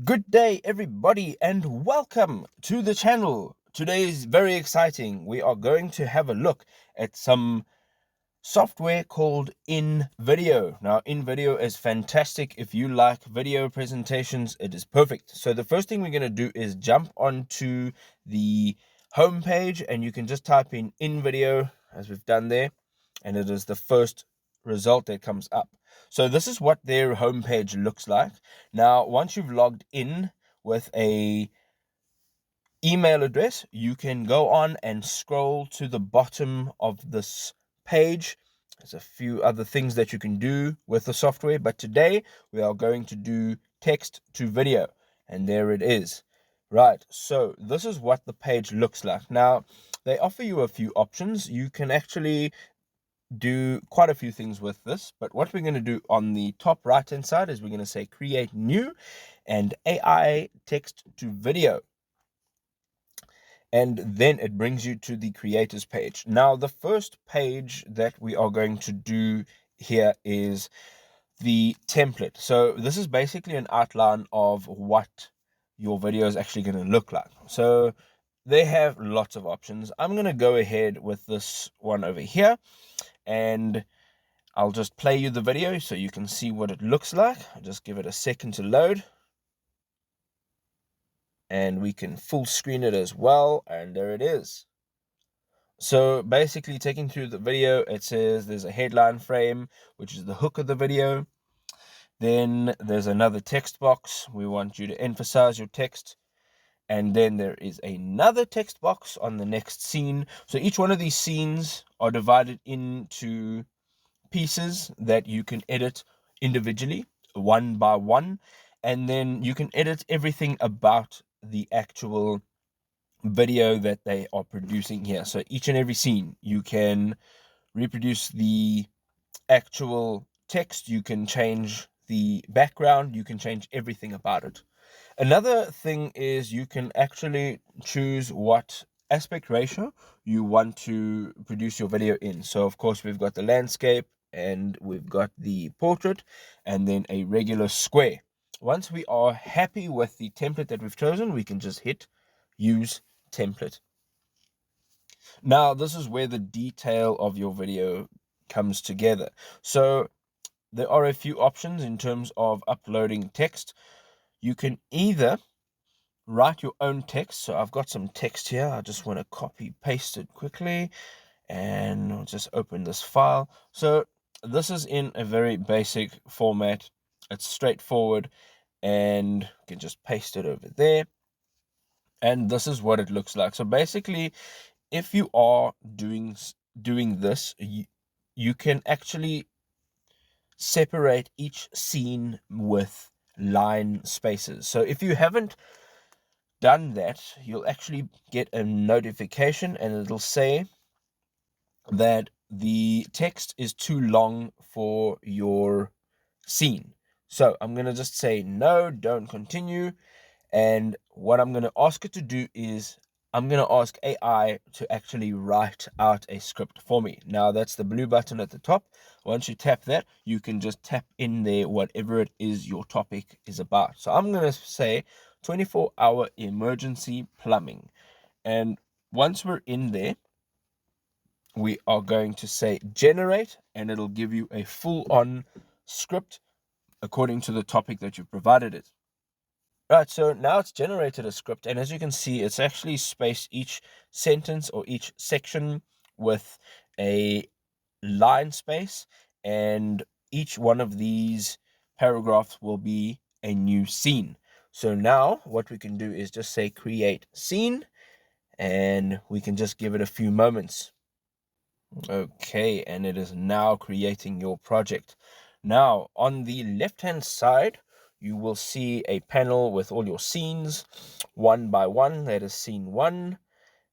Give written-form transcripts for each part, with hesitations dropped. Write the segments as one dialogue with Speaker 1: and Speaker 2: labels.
Speaker 1: Good day, everybody, and welcome to the channel. Today is very exciting. We are going to have a look at some software called InVideo. Now, InVideo is fantastic. If you like video presentations, it is perfect. So the first thing we're going to do is jump onto the home page, and you can just type in InVideo as we've done there, and it is the first result that comes up. So this is what their homepage looks like. Now, once you've logged in with a email address, you can go on and scroll to the bottom of this page. There's a few other things that you can do with the software, but today we are going to do text to video, and there it is. Right, so this is what the page looks like. Now, they offer you a few options. You can actually do quite a few things with this, but what we're going to do on the top right hand side is we're going to say create new and AI text to video, and then it brings you to the creators page. Now, the first page that we are going to do here is the template. So this is basically an outline of what your video is actually going to look like. So they have lots of options. I'm going to go ahead with this one over here, and I'll just play you the video so you can see what it looks like. I'll just give it a second to load, and we can full screen it as well, and there it is. So basically, taking through the video, it says there's a headline frame, which is the hook of the video. Then there's another text box. We want you to emphasize your text. And then there is another text box on the next scene. So each one of these scenes are divided into pieces that you can edit individually, one by one. And then you can edit everything about the actual video that they are producing here. So each and every scene, you can reproduce the actual text, you can change the background, you can change everything about it. Another thing is you can actually choose what aspect ratio you want to produce your video in. So of course we've got the landscape, and we've got the portrait, and then a regular square. Once we are happy with the template that we've chosen, we can just hit use template. Now, this is where the detail of your video comes together. So there are a few options in terms of uploading text. You can either write your own text. So I've got some text here. I just want to copy paste it quickly, and I'll just open this file. So this is in a very basic format. It's straightforward, and you can just paste it over there. And this is what it looks like. So basically, if you are doing this, you can actually separate each scene with line spaces. So if you haven't done that, you'll actually get a notification, and it'll say that the text is too long for your scene. So I'm going to just say no, don't continue. And what I'm going to ask it to do is I'm going to ask AI to actually write out a script for me. Now, that's the blue button at the top. Once you tap that, you can just tap in there whatever it is your topic is about. So I'm going to say 24-hour emergency plumbing. And once we're in there, we are going to say generate, and it'll give you a full-on script according to the topic that you provided it. Right, so now it's generated a script, and as you can see, it's actually spaced each sentence or each section with a line space, and each one of these paragraphs will be a new scene. So now what we can do is just say create scene, and we can just give it a few moments. Okay, and it is now creating your project. Now, on the left-hand side, you will see a panel with all your scenes, one by one. That is scene 1,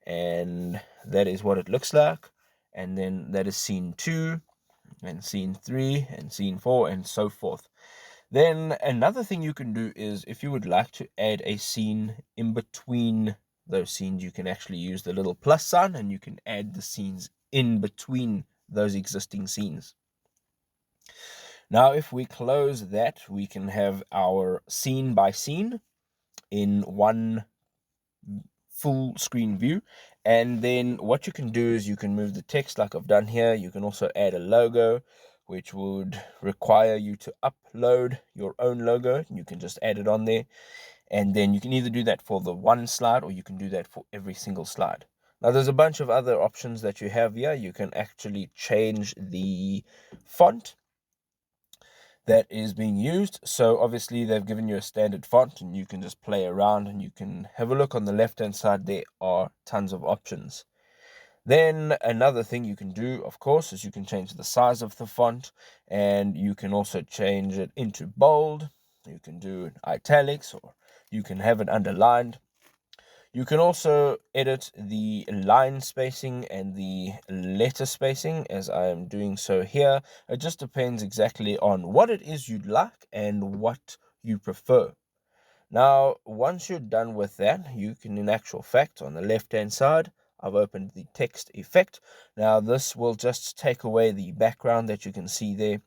Speaker 1: and that is what it looks like. And then that is scene 2, and scene 3, and scene 4, and so forth. Then another thing you can do is, if you would like to add a scene in between those scenes, you can actually use the little plus sign, and you can add the scenes in between those existing scenes. Now, if we close that, we can have our scene by scene. in one full screen view. And then what you can do is you can move the text like I've done here. You can also add a logo, which would require you to upload your own logo. You can just add it on there. And then you can either do that for the one slide or you can do that for every single slide. Now, there's a bunch of other options that you have here. You can actually change the font that is being used. So obviously they've given you a standard font and you can just play around, and you can have a look on the left hand side. There are tons of options. Then another thing you can do, of course, is you can change the size of the font, and you can also change it into bold. You can do it italics, or you can have it underlined. You can also edit the line spacing and the letter spacing, as I am doing so here. It just depends exactly on what it is you'd like and what you prefer. Now, once you're done with that, you can, in actual fact, on the left-hand side, I've opened the text effect. Now, this will just take away the background that you can see there.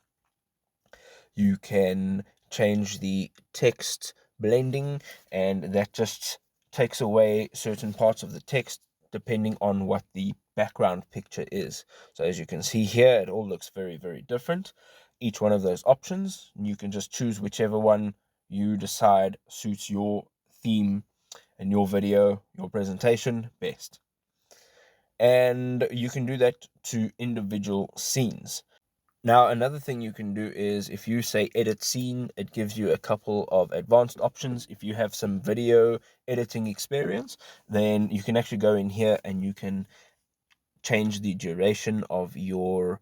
Speaker 1: You can change the text blending, and that just takes away certain parts of the text depending on what the background picture is. So as you can see here, it all looks very, very different. Each one of those options, you can just choose whichever one you decide suits your theme and your video, your presentation best. And you can do that to individual scenes. Now, another thing you can do is if you say edit scene, it gives you a couple of advanced options. If you have some video editing experience, then you can actually go in here and you can change the duration of your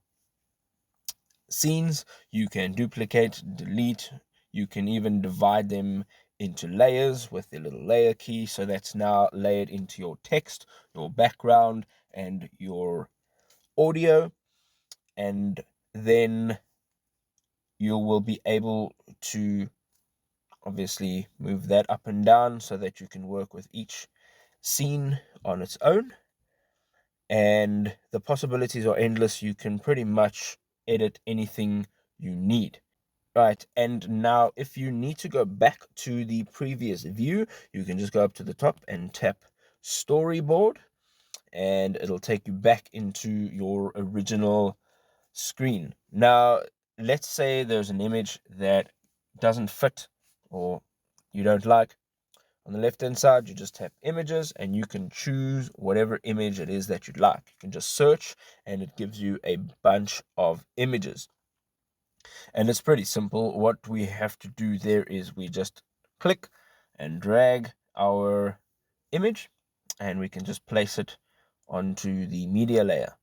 Speaker 1: scenes. You can duplicate, delete. You can even divide them into layers with the little layer key. So that's now layered into your text, your background, and your audio. And then you will be able to obviously move that up and down so that you can work with each scene on its own. And the possibilities are endless. You can pretty much edit anything you need. Right, and now if you need to go back to the previous view, you can just go up to the top and tap storyboard, and it'll take you back into your original screen. Now, let's say there's an image that doesn't fit or you don't like. On the left hand side, you just tap images and you can choose whatever image it is that you'd like. You can just search and it gives you a bunch of images. And it's pretty simple. What we have to do there is we just click and drag our image, and we can just place it onto the media layer.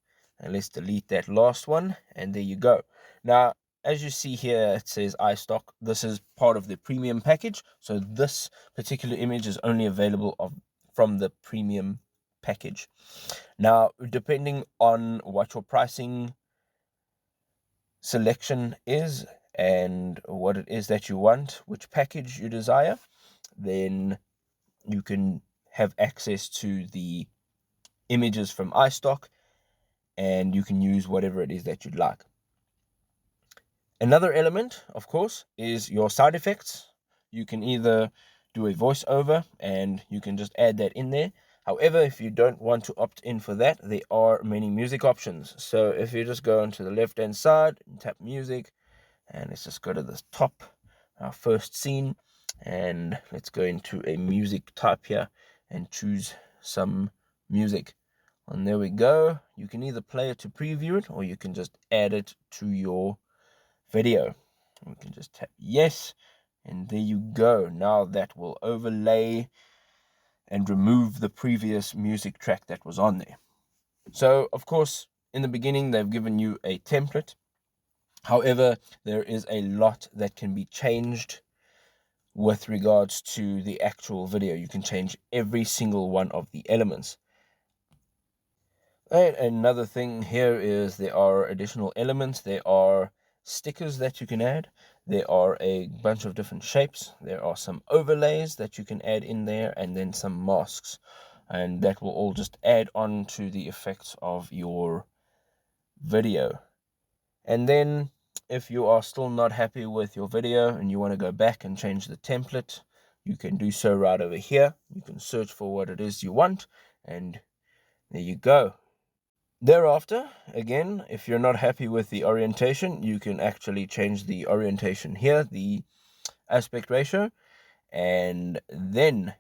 Speaker 1: And let's delete that last one, and there you go. Now, as you see here, it says iStock. This is part of the premium package. So this particular image is only available from the premium package. Now, depending on what your pricing selection is and what it is that you want, which package you desire, then you can have access to the images from iStock and you can use whatever it is that you'd like. Another element, of course, is your sound effects. You can either do a voiceover and you can just add that in there. However, if you don't want to opt in for that, there are many music options. So if you just go onto the left hand side and tap music, and let's just go to the top, our first scene, and let's go into a music type here and choose some music. And there we go. You can either play it to preview it or you can just add it to your video. We can just tap yes, and there you go. Now that will overlay and remove the previous music track that was on there. So, of course, in the beginning, they've given you a template. However, there is a lot that can be changed with regards to the actual video. You can change every single one of the elements. And another thing here is there are additional elements. There are stickers that you can add. There are a bunch of different shapes. There are some overlays that you can add in there, and then some masks. And that will all just add on to the effects of your video. And then if you are still not happy with your video and you want to go back and change the template, you can do so right over here. You can search for what it is you want, and there you go. Thereafter, again, if you're not happy with the orientation, you can actually change the orientation here, the aspect ratio, and then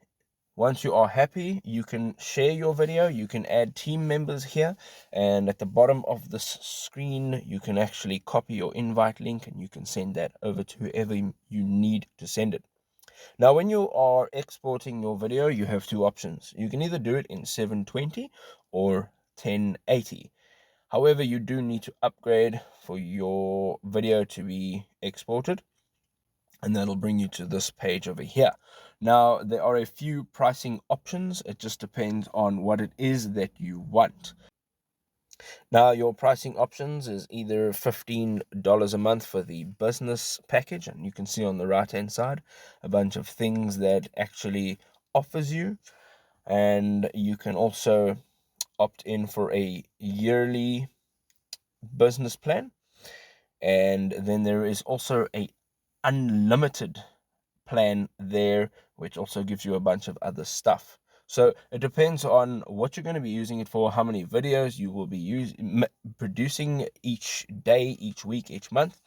Speaker 1: once you are happy, you can share your video, you can add team members here, and at the bottom of this screen, you can actually copy your invite link and you can send that over to whoever you need to send it. Now, when you are exporting your video, you have two options. You can either do it in 720 or 1080. However, you do need to upgrade for your video to be exported, and that'll bring you to this page over here. Now, there are a few pricing options. It just depends on what it is that you want. Now, your pricing options is either $15 a month for the business package, and you can see on the right hand side a bunch of things that actually offers you, and you can also opt in for a yearly business plan, and then there is also a unlimited plan there, which also gives you a bunch of other stuff. So it depends on what you're going to be using it for, how many videos you will be producing each day, each week, each month,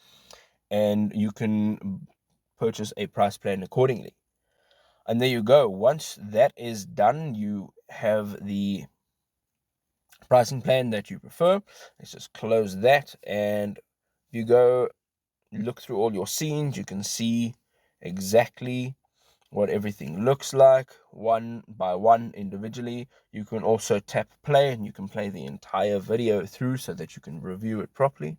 Speaker 1: and you can purchase a price plan accordingly. And there you go. Once that is done, you have the pricing plan that you prefer. Let's just close that, and if you go look through all your scenes, you can see exactly what everything looks like one by one individually. You can also tap play and you can play the entire video through so that you can review it properly.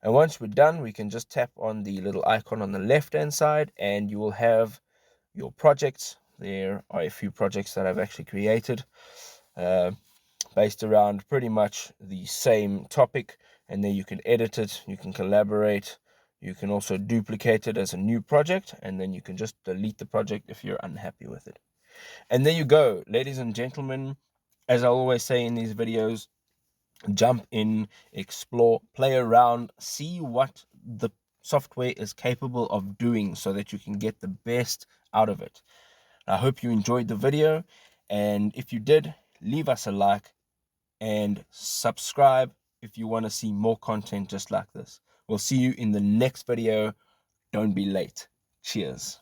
Speaker 1: And once we're done, we can just tap on the little icon on the left hand side and you will have your projects. There are a few projects that I've actually created based around pretty much the same topic, and then you can edit it, you can collaborate, you can also duplicate it as a new project, and then you can just delete the project if you're unhappy with it. And there you go, ladies and gentlemen. As I always say in these videos, jump in, explore, play around, see what the software is capable of doing so that you can get the best out of it. I hope you enjoyed the video, and if you did, leave us a like and subscribe if you want to see more content just like this. We'll see you in the next video. Don't be late. Cheers.